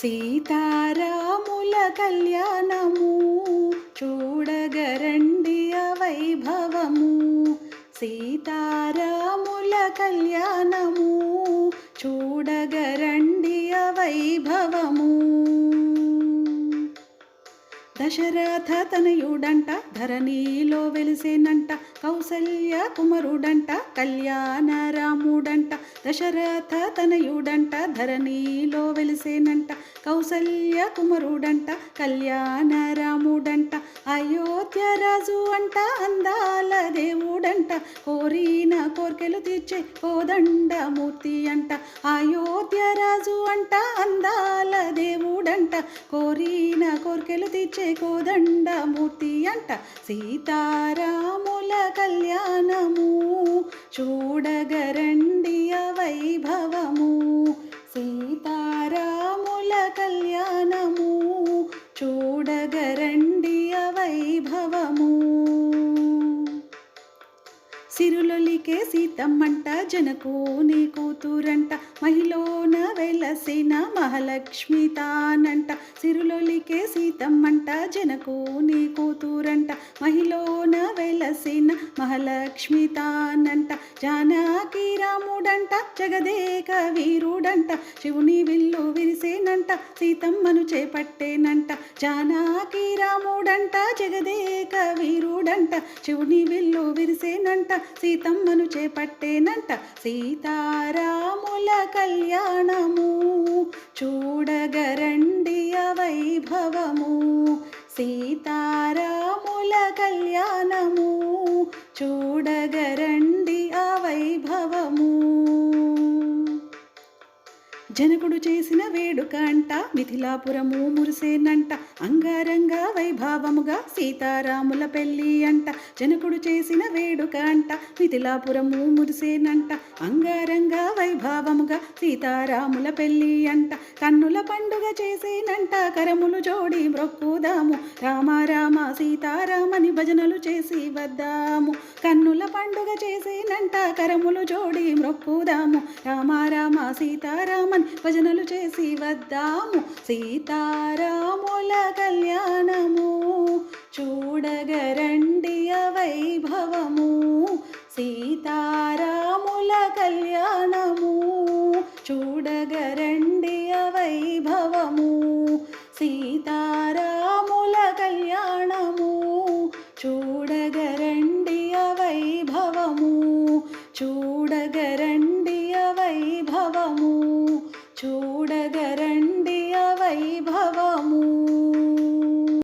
సీతారాముల కళ్యాణము చూడగరండి వైభవము. సీతారాముల కళ్యాణము చూడగరండి వైభవము. దశరథ తనయుడంట ధరణిలో వెలిసేనంట, కౌసల్య కుమారుడంట కళ్యాణ రాముడంట. దశరథ తనయుడంట ధరణిలో వెలిసేనంట, కౌసల్య కుమారుడంట కళ్యాణ రాముడంట. అయోధ్య రాజు అంట అందాల దేవుడంట, కోరిన కోర్కెలు తీర్చే కోదండమూర్తి అంట. అయోధ్య రాజు అంట అందాల దేవుడంట, కోరిన కోర్కెలు తీర్చే కోదండమూర్తి అంట. సీతారాముల కళ్యాణము చూడగరండి వైభవము. సీతారాముల కళ్యాణము చూడగరండి వైభవము. సిరులొలికే సీతమ్మంట జనకుని కూతురంట, మహిళన వెలసిన మహాలక్ష్మి తానంట. సిరులొలికే సీతమ్మంట జనకుని కూతురంట, మహిళన వెలసిన మహాలక్ష్మి తానంట. జానకి రాముడంట జగదేక వీరుడంట, శివుని విల్లు విరిసేనంట సీతమ్మను చేపట్టేనంట. జానకి రాముడంట జగదేక వీరుడంట, శివుని విల్లు విరిసేనంట సీతమ్మను చేపట్టేనంట. సీతారాముల కళ్యాణము చూడగరండి వైభవము. సీతారాముల కళ్యాణము చూడగరండి వైభవము. జనకుడు చేసిన వేడుక అంట మిథిలాపురము మురిసేనంట, అంగరంగ వైభవముగా సీతారాముల పెళ్ళి అంట. జనకుడు చేసిన వేడుక అంట మిథిలాపురము మురిసేనంట, అంగరంగ వైభవముగా సీతారాముల పెళ్ళి అంట. కన్నుల పండుగ చేసేనంట కరములు జోడి మ్రొక్కుదాము, రామ రామ సీతారామని భజనలు చేసి వద్దాము. కన్నుల పండుగ చేసేనంట కరములు జోడి మ్రొక్కుదాము, రామ రామ సీతారామని భజనలు చేసి వద్దాము. సీతారాముల కళ్యాణము చూడగరండి వైభవము. సీతారాముల కళ్యాణము చూడగరండి వైభవము. సీతారా